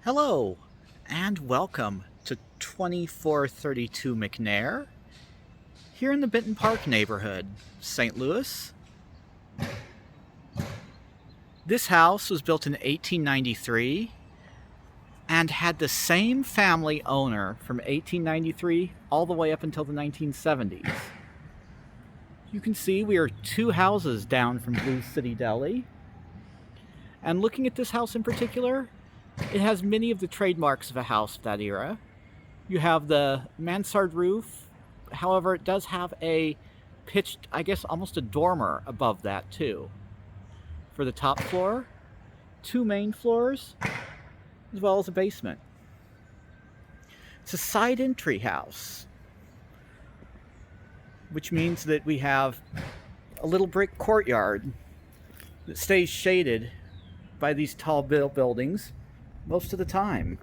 Hello, and welcome to 2432 McNair, here in the Benton Park neighborhood, St. Louis. This house was built in 1893 and had the same family owner from 1893 all the way up until the 1970s. You can see we are 2 houses down from Blue City Deli. And looking at this house in particular, it has many of the trademarks of a house of that era. You have the mansard roof. However, it does have a pitched, I guess, almost a dormer above that too. For the top floor, 2 main floors, as well as a basement. It's a side entry house, which means that we have a little brick courtyard that stays shaded by these tall buildings most of the time.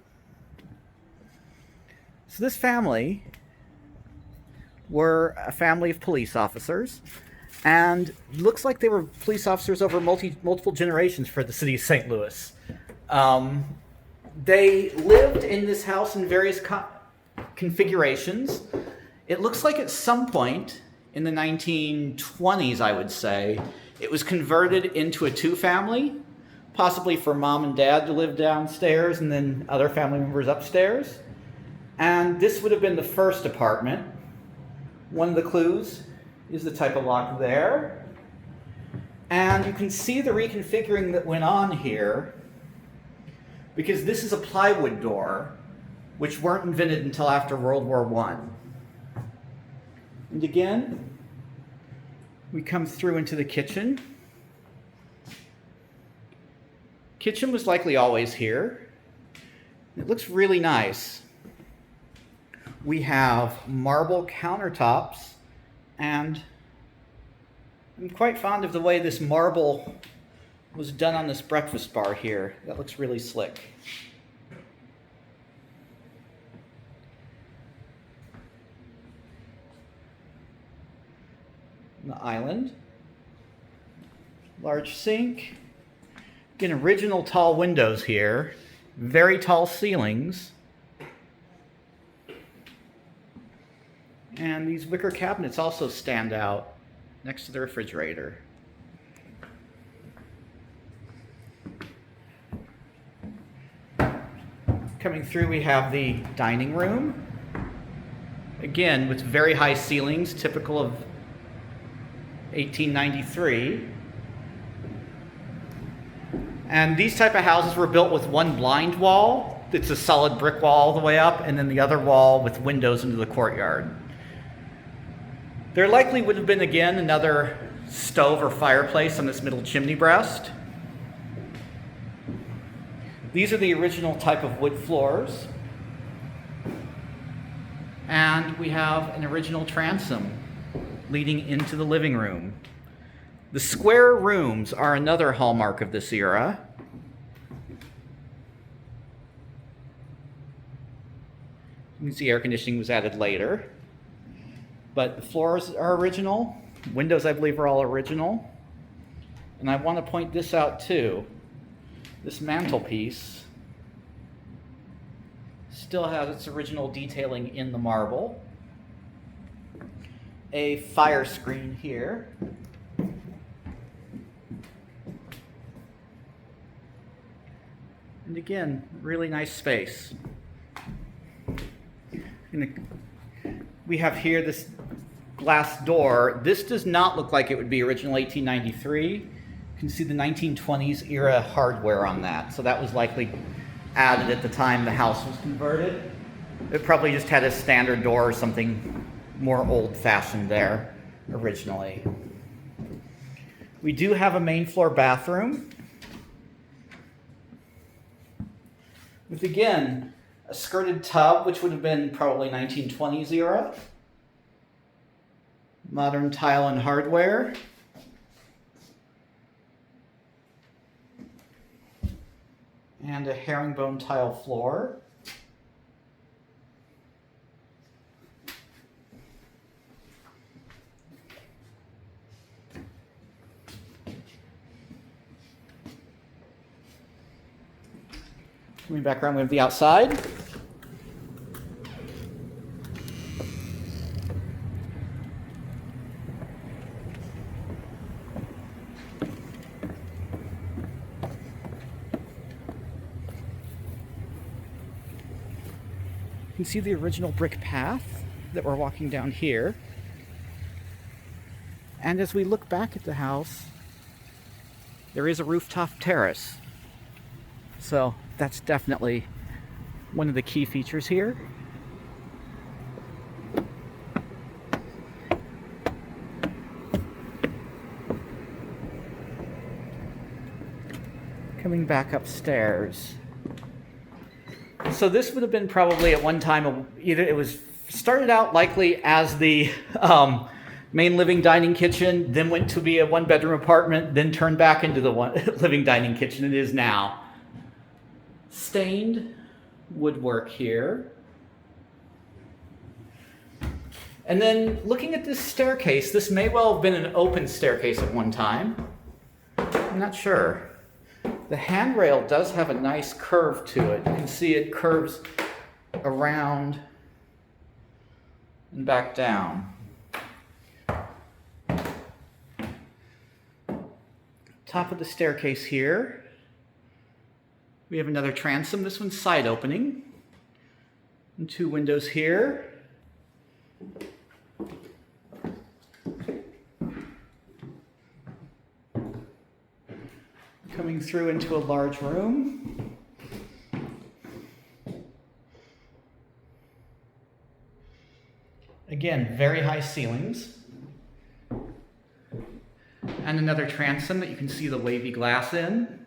So this family were a family of police officers, and looks like they were police officers over multiple generations for the city of St. Louis. They lived in this house in various configurations. It looks like at some point in the 1920s, I would say, it was converted into a 2-family, possibly for mom and dad to live downstairs and then other family members upstairs. And this would have been the first apartment. One of the clues is the type of lock there. And you can see the reconfiguring that went on here, because this is a plywood door, which weren't invented until after World War I. And again, we come through into the kitchen. Kitchen was likely always here. It looks really nice. We have marble countertops, and I'm quite fond of the way this marble was done on this breakfast bar here. That looks really slick. The island. Large sink. Again, original tall windows here. Very tall ceilings. And these wicker cabinets also stand out next to the refrigerator. Coming through, we have the dining room. Again, with very high ceilings, typical of 1893. And these type of houses were built with one blind wall. It's a solid brick wall all the way up, and then the other wall with windows into the courtyard. There likely would have been, again, another stove or fireplace on this middle chimney breast. These are the original type of wood floors. And we have an original transom leading into the living room. The square rooms are another hallmark of this era. You can see air conditioning was added later. But the floors are original. Windows, I believe, are all original. And I want to point this out too. This mantelpiece still has its original detailing in the marble. A fire screen here. And again, really nice space. We have here this glass door. This does not look like it would be original 1893. You can see the 1920s era hardware on that. So that was likely added at the time the house was converted. It probably just had a standard door or something more old-fashioned there originally. We do have a main floor bathroom with, again, a skirted tub, which would have been probably 1920s era. Modern tile and hardware. And a herringbone tile floor. Coming back around, we have the outside. You can see the original brick path that we're walking down here. And as we look back at the house, there is a rooftop terrace. So that's definitely one of the key features here. Coming back upstairs. So this would have been probably at one time, either it was started out likely as the main living dining kitchen, then went to be a one-bedroom apartment, then turned back into the one living dining kitchen it is now. Stained woodwork here. And then looking at this staircase, this may well have been an open staircase at one time. I'm not sure. The handrail does have a nice curve to it. You can see it curves around and back down. Top of the staircase here, we have another transom. This one's side opening. And 2 windows here. Coming through into a large room. Again, very high ceilings. And another transom that you can see the wavy glass in.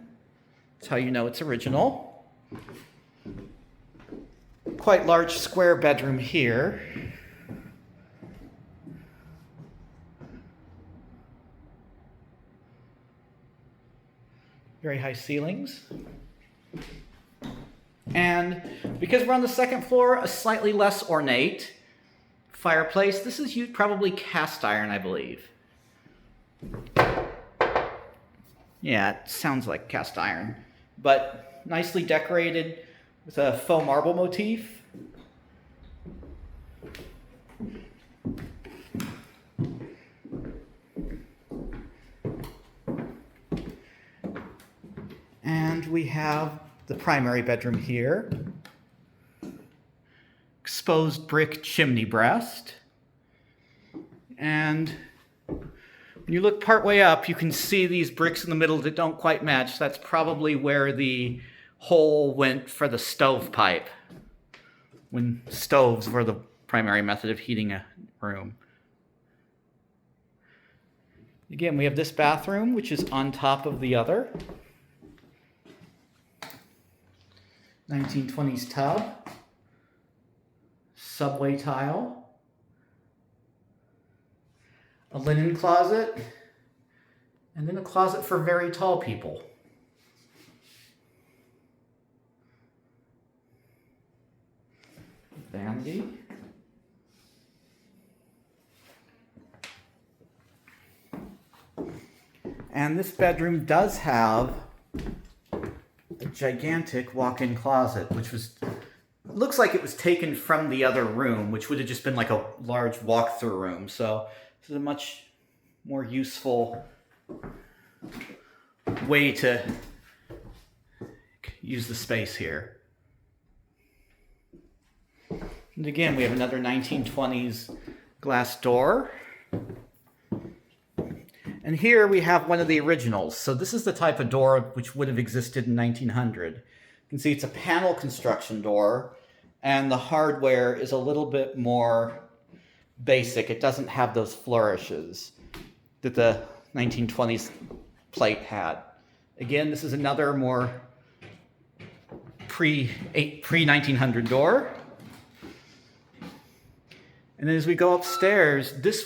That's how you know it's original. Quite large square bedroom here. Very high ceilings. And because we're on the second floor, a slightly less ornate fireplace. This is probably cast iron, I believe. Yeah, it sounds like cast iron, but nicely decorated with a faux marble motif. And we have the primary bedroom here. Exposed brick chimney breast. And when you look partway up, you can see these bricks in the middle that don't quite match. That's probably where the hole went for the stovepipe, when stoves were the primary method of heating a room. Again, we have this bathroom, which is on top of the other. 1920s tub. Subway tile. A linen closet, and then a closet for very tall people. Vanity. And this bedroom does have a gigantic walk-in closet, which looks like it was taken from the other room, which would have just been like a large walk-through room. So this is a much more useful way to use the space here. And again, we have another 1920s glass door. And here we have one of the originals. So this is the type of door which would have existed in 1900. You can see it's a panel construction door, and the hardware is a little bit more basic. It doesn't have those flourishes that the 1920s plate had. Again, this is another more pre-1900 door. And then as we go upstairs, this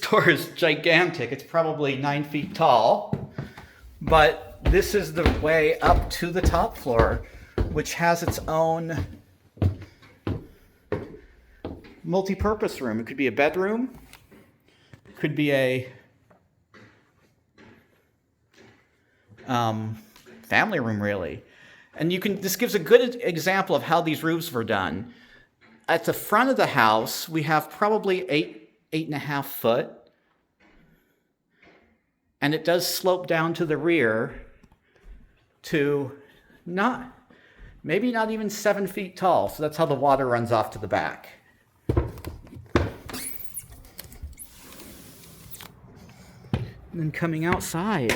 door is gigantic. It's probably 9 feet tall, but this is the way up to the top floor, which has its own multi-purpose room. It could be a bedroom, it could be a family room, really. And this gives a good example of how these roofs were done. At the front of the house, we have probably 8.5 foot. And it does slope down to the rear to maybe not even 7 feet tall. So that's how the water runs off to the back. And then coming outside,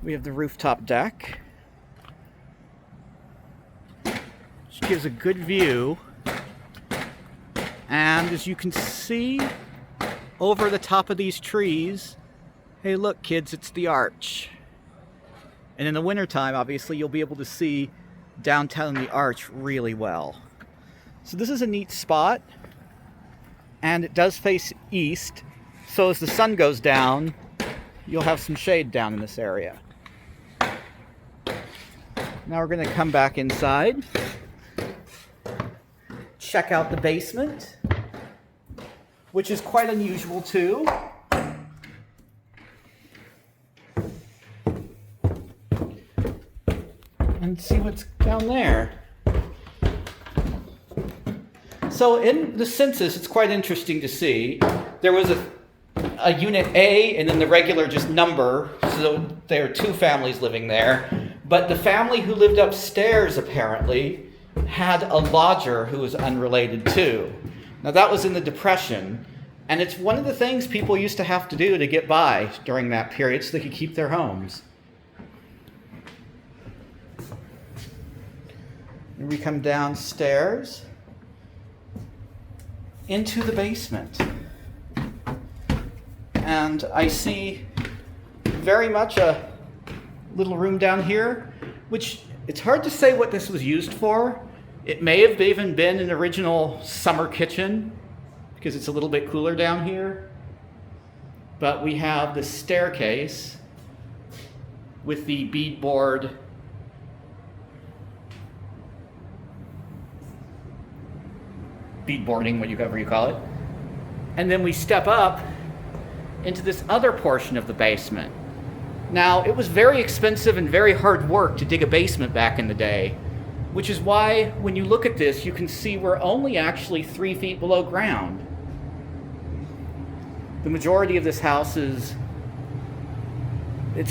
we have the rooftop deck, which gives a good view. And as you can see over the top of these trees, hey look kids, it's the arch. And in the wintertime, obviously, you'll be able to see downtown the arch really well. So this is a neat spot. And it does face east, so as the sun goes down, you'll have some shade down in this area. Now we're going to come back inside, check out the basement, which is quite unusual too. And see what's down there. So in the census, it's quite interesting to see. There was a unit A and then the regular just number, so there are 2 families living there. But the family who lived upstairs apparently had a lodger who was unrelated too. Now that was in the Depression, and it's one of the things people used to have to do to get by during that period so they could keep their homes. And we come downstairs into the basement. And I see very much a little room down here, which it's hard to say what this was used for. It may have even been an original summer kitchen because it's a little bit cooler down here. But we have the staircase with the beadboard beadboarding, whatever you call it. And then we step up into this other portion of the basement. Now, it was very expensive and very hard work to dig a basement back in the day, which is why when you look at this, you can see we're only actually 3 feet below ground. The majority of this house it's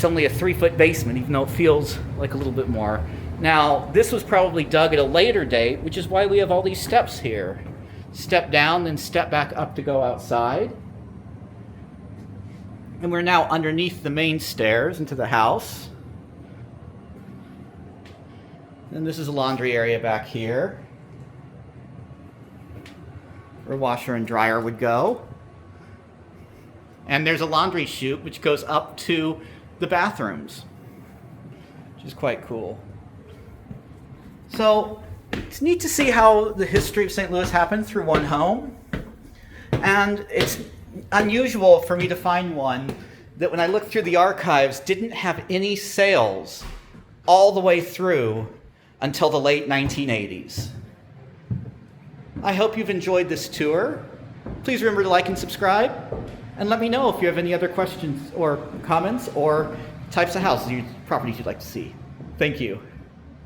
only a 3-foot basement, even though it feels like a little bit more. Now, this was probably dug at a later date, which is why we have all these steps here. Step down, then step back up to go outside. And we're now underneath the main stairs into the house. And this is a laundry area back here, where washer and dryer would go. And there's a laundry chute which goes up to the bathrooms, which is quite cool. So it's neat to see how the history of St. Louis happened through one home. And it's unusual for me to find one that when I looked through the archives didn't have any sales all the way through until the late 1980s. I hope you've enjoyed this tour. Please remember to like and subscribe, and let me know if you have any other questions or comments or types of houses, properties you'd like to see. Thank you.